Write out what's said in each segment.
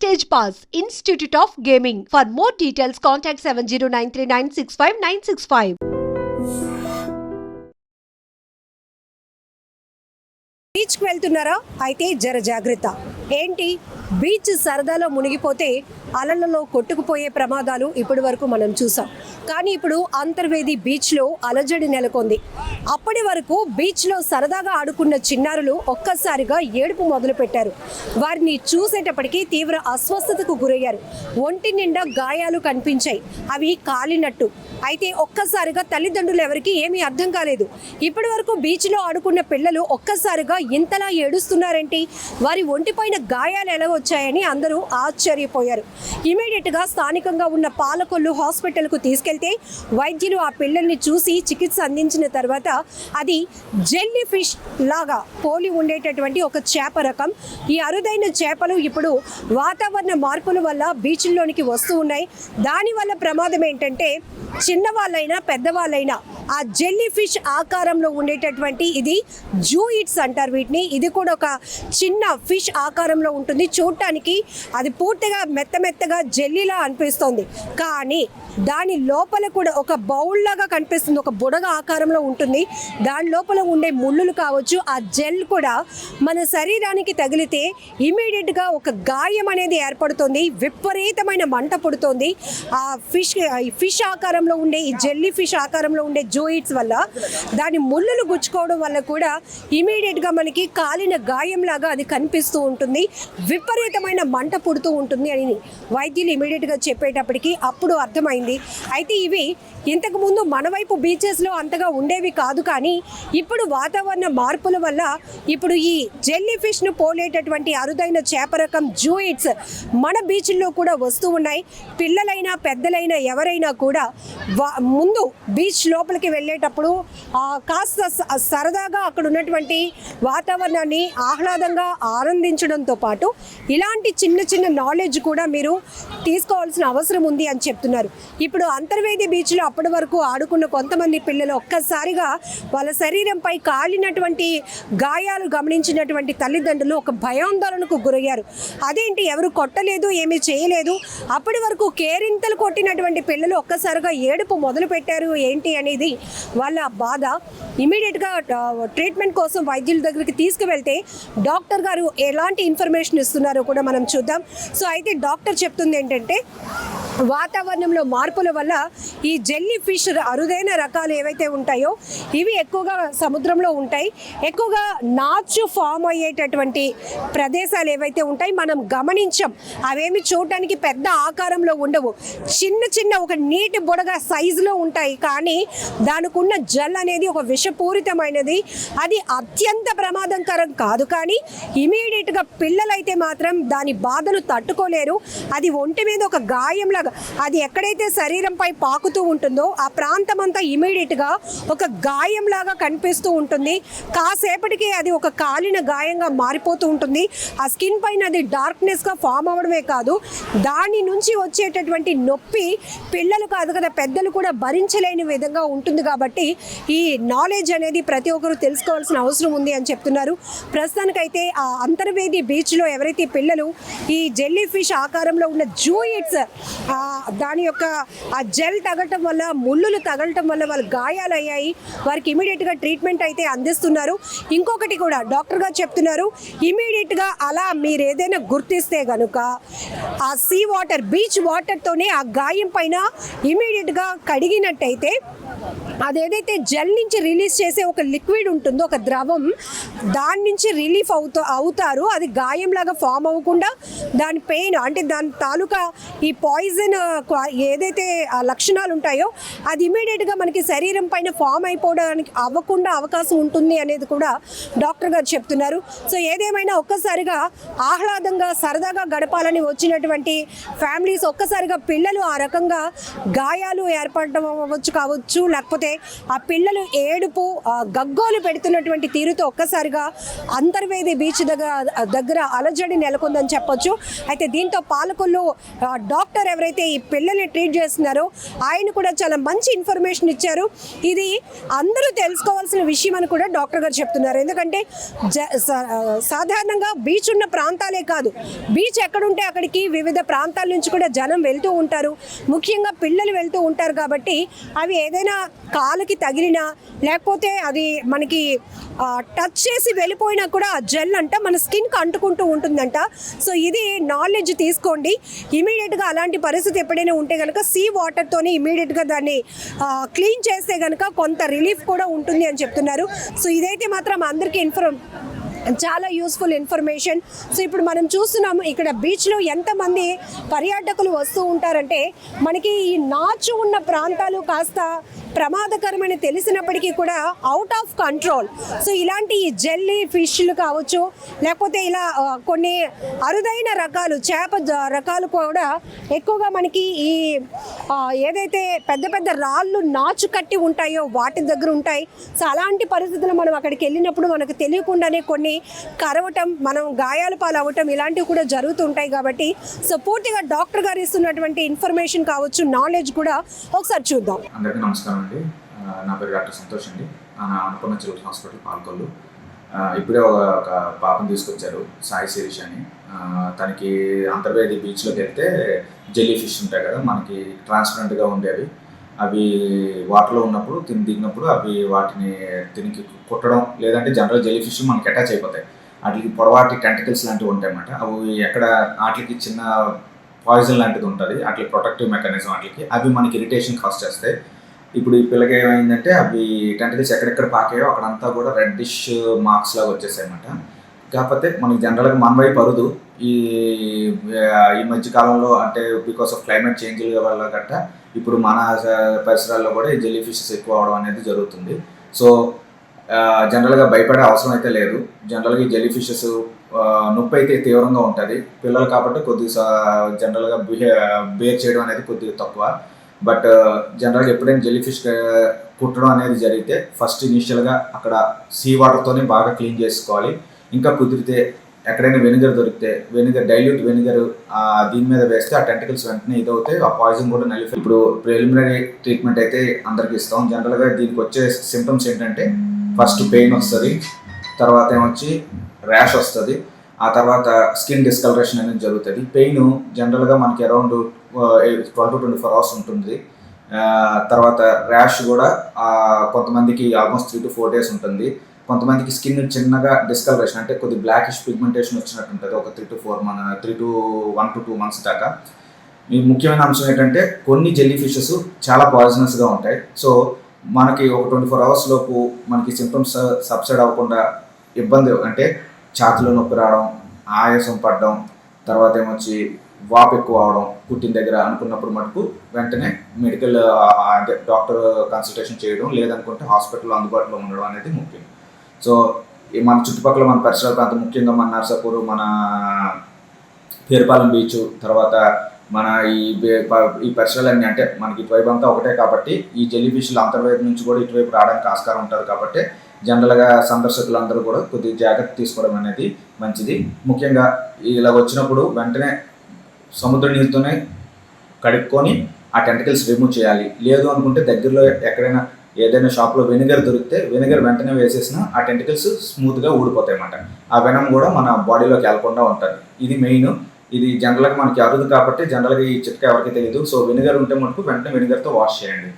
Stage Pass, Institute of Gaming. For more details, contact 7093965965965. Beach కి వెళ్తున్నారా? అయితే జర జాగ్రత్త. ఏంటి, బీచ్ సరదాలో మునిగిపోతే అలలలో కొట్టుకుపోయే ప్రమాదాలు ఇప్పటి వరకు మనం చూసాం. కానీ ఇప్పుడు అంతర్వేది బీచ్లో అలజడి నెలకొంది. అప్పటి వరకు బీచ్లో సరదాగా ఆడుకున్న చిన్నారులు ఒక్కసారిగా ఏడుపు మొదలుపెట్టారు. వారిని చూసేటప్పటికీ తీవ్ర అస్వస్థతకు గురయ్యారు. ఒంటి నిండా గాయాలు కనిపించాయి, అవి కాలినట్టు. అయితే ఒక్కసారిగా తల్లిదండ్రులు ఎవరికి ఏమీ అర్థం కాలేదు. ఇప్పటి వరకు బీచ్లో ఆడుకున్న పిల్లలు ఒక్కసారిగా ఇంతలా ఏడుస్తున్నారేంటి, వారి ఒంటిపైన గాయాలు ఎలా వచ్చాయని అందరూ ఆశ్చర్యపోయారు. ఇమీడియట్గా స్థానికంగా ఉన్న పాలకొల్లు హాస్పిటల్కు తీసుకెళ్తే వైద్యులు ఆ పిల్లల్ని చూసి చికిత్స అందించిన తర్వాత అది జెల్లీ ఫిష్ లాగా పోలి ఉండేటటువంటి ఒక చేప రకం. ఈ అరుదైన చేపలు ఇప్పుడు వాతావరణ మార్పుల వల్ల బీచ్ల్లోనికి వస్తూ ఉన్నాయి. దానివల్ల ప్రమాదం ఏంటంటే చిన్నవాళ్ళైనా పెద్దవాళ్ళైనా ఆ జెల్లీ ఫిష్ ఆకారంలో ఉండేటటువంటి ఇది జూయిట్స్ అంటారు వీటిని. ఇది కూడా ఒక చిన్న ఫిష్ ఆకారంలో ఉంటుంది. చూడటానికి అది పూర్తిగా మెత్తగా జెల్లీలా అనిపిస్తుంది, కానీ దాని లోపల కూడా ఒక బౌల్ లాగా కనిపిస్తుంది. ఒక బుడగ ఆకారంలో ఉంటుంది. దాని లోపల ఉండే ముళ్ళులు కావచ్చు, ఆ జెల్ కూడా మన శరీరానికి తగిలితే ఇమీడియట్గా ఒక గాయం అనేది ఏర్పడుతుంది. విపరీతమైన మంట పుడుతుంది. ఆ ఫిష్ ఆకారంలో ఉండే ఈ జెల్లీ ఫిష్ ఆకారంలో ఉండే జూయిట్స్ వల్ల దాని ముళ్ళులు గుచ్చుకోవడం వల్ల కూడా ఇమీడియట్గా మనకి కాలిన గాయంలాగా అది కనిపిస్తూ ఉంటుంది. విపరీతమైన మంట పుడుతూ ఉంటుంది అని వైద్యులు ఇమీడియట్గా చెప్పేటప్పటికి అప్పుడు అర్థమైంది. అయితే ఇవి ఇంతకుముందు మన వైపు బీచెస్లో అంతగా ఉండేవి కాదు, కానీ ఇప్పుడు వాతావరణ మార్పుల వల్ల ఇప్పుడు ఈ జెల్లీ ఫిష్ను పోలేటటువంటి అరుదైన చేప రకం జూయిట్స్ మన బీచ్ల్లో కూడా వస్తూ ఉన్నాయి. పిల్లలైనా పెద్దలైనా ఎవరైనా కూడా ముందు బీచ్ లోపలికి వెళ్ళేటప్పుడు కాస్త సరదాగా అక్కడ ఉన్నటువంటి వాతావరణాన్ని ఆహ్లాదంగా ఆనందించడంతో పాటు ఇలాంటి చిన్న నాలెడ్జ్ కూడా మీరు తీసుకోవాల్సిన అవసరం ఉంది అని చెప్తున్నారు. ఇప్పుడు అంతర్వేది బీచ్లో అప్పటి వరకు ఆడుకున్న కొంతమంది పిల్లలు ఒక్కసారిగా వాళ్ళ శరీరంపై కాలినటువంటి గాయాలు గమనించినటువంటి తల్లిదండ్రులు ఒక భయాందోళనకు గురయ్యారు. అదేంటి, ఎవరు కొట్టలేదు, ఏమీ చేయలేదు, అప్పటి వరకు కేరింతలు కొట్టినటువంటి పిల్లలు ఒక్కసారిగా ఏడుపు మొదలు పెట్టారు ఏంటి అనేది వాళ్ళ బాధ. ఇమీడియట్గా ట్రీట్మెంట్ కోసం వైద్యుల దగ్గరికి తీసుకువెళ్తే డాక్టర్ గారు ఎలాంటి ఇన్ఫర్మేషన్ ఇస్తున్నారో కూడా మనం చూద్దాం. సో అయితే డాక్టర్ చెప్తుంది ఏంటంటే వాతావరణంలో మార్పుల వల్ల ఈ జెల్లీ ఫిష్ అరుదైన రకాలు ఏవైతే ఉంటాయో ఇవి ఎక్కువగా సముద్రంలో ఉంటాయి. ఎక్కువగా నాచు ఫామ్ అయ్యేటటువంటి ప్రదేశాలు ఏవైతే ఉంటాయి మనం గమనించాం. అవేమి చూడటానికి పెద్ద ఆకారంలో ఉండవు, చిన్న ఒక నీటి బుడగ సైజులో ఉంటాయి. కానీ దానికి ఉన్న జెల్ అనేది ఒక విషపూరితమైనది. అది అత్యంత ప్రమాదకరం కాదు, కానీ ఇమీడియట్గా పిల్లలైతే మాత్రం దాని బాధను తట్టుకోలేరు. అది ఒంటి మీద ఒక గాయంలా అది ఎక్కడైతే శరీరంపై పాకుతూ ఉంటుందో ఆ ప్రాంతం అంతా ఇమీడియట్గా ఒక గాయంలాగా కనిపిస్తూ ఉంటుంది. కాసేపటికి అది ఒక కాలిన గాయంగా మారిపోతూ ఉంటుంది. ఆ స్కిన్ పైన అది డార్క్నెస్గా ఫామ్ అవ్వడమే కాదు, దాని నుంచి వచ్చేటటువంటి నొప్పి పిల్లలు కాదు కదా పెద్దలు కూడా భరించలేని విధంగా ఉంటుంది. కాబట్టి ఈ నాలెడ్జ్ అనేది ప్రతి ఒక్కరు తెలుసుకోవాల్సిన అవసరం ఉంది అని చెప్తున్నారు. ప్రస్తుతానికైతే ఆ అంతర్వేది బీచ్లో ఎవరైతే పిల్లలు ఈ జెల్లీ ఫిష్ ఆకారంలో ఉన్న జూయిట్స్ దాని యొక్క ఆ జెల్ తగలటం వల్ల ముళ్ళులు తగలటం వల్ల వాళ్ళు గాయాలయ్యాయి. వారికి ఇమీడియట్గా ట్రీట్మెంట్ అయితే అందిస్తున్నారు. ఇంకొకటి కూడా డాక్టర్ గారు చెప్తున్నారు, ఇమీడియట్గా అలా మీరు ఏదైనా గుర్తిస్తే కనుక ఆ సీ వాటర్ బీచ్ వాటర్తోనే ఆ గాయం పైన ఇమీడియట్గా కడిగినట్టయితే అదేదైతే జెల్ నుంచి రిలీజ్ చేసే ఒక లిక్విడ్ ఉంటుందో ఒక ద్రవం, దాని నుంచి రిలీఫ్ అవుతారు. అది గాయంలాగా ఫామ్ అవ్వకుండా దాని పెయిన్ అంటే దాని తాలూకా ఈ పాయిజన్ ఏదైతే ఆ లక్షణాలు ఉంటాయో అది ఇమీడియట్గా మనకి శరీరం పైన ఫామ్ అయిపోవడానికి అవ్వకుండా అవకాశం ఉంటుంది అనేది కూడా డాక్టర్ గారు చెప్తున్నారు. సో ఏదేమైనా ఒక్కసారిగా ఆహ్లాదంగా సరదాగా గడపాలని వచ్చినటువంటి ఫ్యామిలీస్ ఒక్కసారిగా పిల్లలు ఆ రకంగా గాయాలు ఏర్పడడం కావచ్చు, లేకపోతే లేకపోతే ఆ పిల్లలు ఏడుపు గగ్గోలు పెడుతున్నటువంటి తీరుతో ఒక్కసారిగా అంతర్వేది బీచ్ దగ్గర అలజడి నెలకొందని చెప్పొచ్చు. అయితే దీంతో పాలకొల్లు డాక్టర్ ఎవరైతే ఈ పిల్లల్ని ట్రీట్ చేస్తున్నారో ఆయన కూడా చాలా మంచి ఇన్ఫర్మేషన్ ఇచ్చారు. ఇది అందరూ తెలుసుకోవాల్సిన విషయం అని కూడా డాక్టర్ గారు చెప్తున్నారు. ఎందుకంటే సాధారణంగా బీచ్ ఉన్న ప్రాంతాలే కాదు, బీచ్ ఎక్కడుంటే అక్కడికి వివిధ ప్రాంతాల నుంచి కూడా జనం వెళ్తూ ఉంటారు, ముఖ్యంగా పిల్లలు వెళ్తూ ఉంటారు. కాబట్టి అవి ఏదైనా కాలుకి తగిలినా లేకపోతే అది మనకి టచ్ చేసి వెళ్ళిపోయినా కూడా ఆ జెల్ అంట మన స్కిన్కి అంటుకుంటూ ఉంటుందంట. సో ఇది నాలెడ్జ్ తీసుకోండి. ఇమీడియట్గా అలాంటి పరిస్థితి ఎప్పుడైనా ఉంటే కనుక సీ వాటర్తోని ఇమీడియట్గా దాన్ని క్లీన్ చేస్తే కనుక కొంత రిలీఫ్ కూడా ఉంటుంది అని చెప్తున్నారు. సో ఇదైతే మాత్రం అందరికీ చాలా యూస్ఫుల్ ఇన్ఫర్మేషన్. సో ఇప్పుడు మనం చూస్తున్నాము ఇక్కడ బీచ్లో ఎంతమంది పర్యాటకులు వస్తూ ఉంటారంటే మనకి ఈ నాచు ఉన్న ప్రాంతాలు కాస్త ప్రమాదకరమని తెలిసినప్పటికీ కూడా అవుట్ ఆఫ్ కంట్రోల్. సో ఇలాంటి ఈ జెల్లీ ఫిష్లు కావచ్చు, లేకపోతే ఇలా కొన్ని అరుదైన రకాలు చేప రకాలు కూడా ఎక్కువగా మనకి ఈ ఏదైతే పెద్ద పెద్ద రాళ్ళు నాచు కట్టి ఉంటాయో వాటి దగ్గర ఉంటాయి. సో అలాంటి పరిస్థితులు మనం అక్కడికి వెళ్ళినప్పుడు మనకు తెలియకుండానే కొన్ని కరవటం, మనం గాయాల పాలు అవ్వటం ఇలాంటివి కూడా జరుగుతుంటాయి. కాబట్టి సో పూర్తిగా డాక్టర్ గారు ఇస్తున్నటువంటి ఇన్ఫర్మేషన్ కావచ్చు, నాలెడ్జ్ కూడా ఒకసారి చూద్దాం. అందరికీ నమస్కారం అండి. నా పేరు డాక్టర్ సంతోష్ అండి. Annapurna children's hospital Palakollu. ఇప్పుడే ఒక పాపను తీసుకొచ్చారు, సాయి శిరీష్ అని. తనకి అంతర్వేది బీచ్లోకి వెళ్తే జెల్లీ ఫిష్ ఉంటాయి కదా మనకి ట్రాన్స్పరెంట్గా ఉండేవి, అవి వాటర్లో ఉన్నప్పుడు దిగినప్పుడు అవి వాటిని తినికి కుట్టడం, లేదంటే జనరల్ జెల్లీ ఫిష్ మనకి అటాచ్ అయిపోతాయి. వాటికి పొడవాటి టెంటికల్స్ లాంటివి ఉంటాయి అన్నమాట. అవి ఎక్కడ వాటికి చిన్న పాయిజన్ లాంటిది ఉంటుంది, వాటికి ప్రొటెక్టివ్ మెకానిజం, వాటికి అవి మనకి ఇరిటేషన్ కాజ్ చేస్తాయి. ఇప్పుడు ఈ పిల్లకి ఏమైందంటే అవి టెంటికల్స్ ఎక్కడెక్కడ పాకాయో అక్కడంతా కూడా రెడ్డిష్ మార్క్స్ లాగా వచ్చేసాయి అన్నమాట. కాకపోతే మనకి జనరల్గా మన వైపు అరుదు. ఈ మధ్య కాలంలో అంటే బికాస్ ఆఫ్ క్లైమేట్ చేంజ్ల వల్ల గట్ట ఇప్పుడు మన పరిసరాల్లో కూడా ఈ జెల్లీ ఫిషెస్ ఎక్కువ అవడం అనేది జరుగుతుంది. సో జనరల్గా భయపడే అవసరం అయితే లేదు. జనరల్గా ఈ జెల్లీ ఫిషెస్ నొప్పి అయితే తీవ్రంగా ఉంటుంది పిల్లలు కాబట్టి కొద్దిగా జనరల్గా బేర్ చేయడం అనేది కొద్దిగా తక్కువ. బట్ జనరల్గా ఎప్పుడైనా జెల్లీ ఫిష్ కుట్టడం అనేది జరిగితే ఫస్ట్ ఇనిషియల్గా అక్కడ సీ వాటర్తోనే బాగా క్లీన్ చేసుకోవాలి. ఇంకా కుదిరితే ఎక్కడైనా వెనిగర్ దొరికితే డైల్యూట్ వెనిగర్ దీని మీద వేస్తే ఆ టెంటికల్స్ వెంటనే ఇదవుతాయి, ఆ పాయిజన్ కూడా నలిఫై. ఇప్పుడు ప్రిలిమినరీ ట్రీట్మెంట్ అయితే అందరికి ఇస్తాం. జనరల్గా దీనికి వచ్చే సిమ్టమ్స్ ఏంటంటే ఫస్ట్ పెయిన్ వస్తుంది, తర్వాత ఏమొచ్చి ర్యాష్ వస్తుంది, ఆ తర్వాత స్కిన్ డిస్కలరేషన్ అనేది జరుగుతుంది. పెయిన్ జనరల్గా మనకి అరౌండ్ 12 to 24 hours ఉంటుంది. తర్వాత ర్యాష్ కూడా కొంతమందికి ఆల్మోస్ట్ 3 to 4 days ఉంటుంది. కొంతమందికి స్కిన్ చిన్నగా డిస్కలరేషన్ అంటే కొద్ది బ్లాకిష్ పిగ్మెంటేషన్ వచ్చినట్టు ఉంటుంది ఒక 1 to 2 months దాకా. ఈ ముఖ్యమైన అంశం ఏంటంటే కొన్ని జెల్లీ ఫిషెస్ చాలా పాయిజనస్గా ఉంటాయి. సో మనకి ఒక 24 hours లోపు మనకి సింప్టమ్స్ సబ్సైడ్ అవ్వకుండా ఇబ్బంది అంటే ఛాతీలో నొప్పి రావడం, ఆయాసం పడడం, తర్వాత ఏమొచ్చి వాపు ఎక్కువ అవడం కుట్టిన దగ్గర అనుకున్నప్పుడు మటుకు వెంటనే మెడికల్ అంటే డాక్టర్ కన్సల్టేషన్ చేయడం, లేదనుకుంటే హాస్పిటల్లో అందుబాటులో ఉండడం అనేది ముఖ్యం. సో మన చుట్టుపక్కల మన పరిసరాల ప్రాంతం ముఖ్యంగా మన నర్సాపూర్, మన పేరుపాలెం బీచ్, తర్వాత మన ఈ పరిసరాలన్నీ అంటే మనకి ఇటువైపు అంతా ఒకటే కాబట్టి ఈ జెల్లీ ఫిష్లు అంతర్వైపు నుంచి కూడా ఇటువైపు రావడానికి ఆస్కారం ఉంటుంది. కాబట్టి జనరల్గా సందర్శకులందరూ కూడా కొద్దిగా జాగ్రత్త తీసుకోవడం అనేది మంచిది. ముఖ్యంగా ఇలా వచ్చినప్పుడు వెంటనే సముద్ర నీరుతోనే కడుక్కొని ఆ టెంటికల్స్ రిమూవ్ చేయాలి. లేదు అనుకుంటే దగ్గరలో ఎక్కడైనా ఏదైనా షాప్లో వెనిగర్ దొరికితే వెనిగర్ వెంటనే వేసేసిన ఆ టెంటికల్స్ స్మూత్గా ఊడిపోతాయి అన్నమాట. ఆ వెనం కూడా మన బాడీలోకి వెళ్ళకుండా ఉంటుంది. ఇది మెయిన్. ఇది జనరల్గా మనకి అరుదు కాబట్టి జనరల్గా ఈ చిట్కా ఎవరికి తెలియదు. సో వెనిగర్ ఉంటే మటుకు వెంటనే వెనిగర్తో వాష్ చేయండి.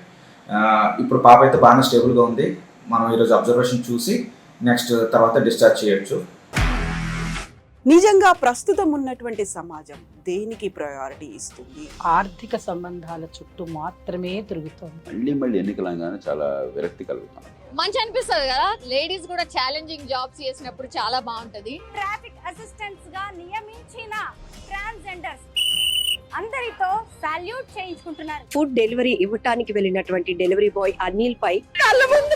ఇప్పుడు పాప అయితే బాగానే స్టేబుల్గా ఉంది. మనం ఈరోజు అబ్జర్వేషన్ చూసి నెక్స్ట్ తర్వాత డిశ్చార్జ్ చేయొచ్చు. నిజంగా ప్రస్తుతం ఉన్నటువంటి సమాజం దేనికి ప్రయారిటీ ఇస్తుంది? ఆర్థిక సంబంధాల చుట్టూ మాత్రమే తిరుగుతుంది. మళ్ళీ ఎన్నికలంగానే చాలా విరక్తి కలుగుతాం. మంచి అనిపిస్తుంది కదా, లేడీస్ కూడా ఛాలెంజింగ్ జాబ్స్ చేసినప్పుడు చాలా బాగుంటది. ట్రాఫిక్ అసిస్టెంట్స్ గా నియమించిన ట్రాన్స్జెండర్స్ అందరితో సాల్యూట్ చేయించుకుంటున్నారు. ఫుడ్ డెలివరీ ఇవ్వటానికి వెళ్ళినటువంటి డెలివరీ బాయ్ అనిల్ పై కళ్ళ ముందు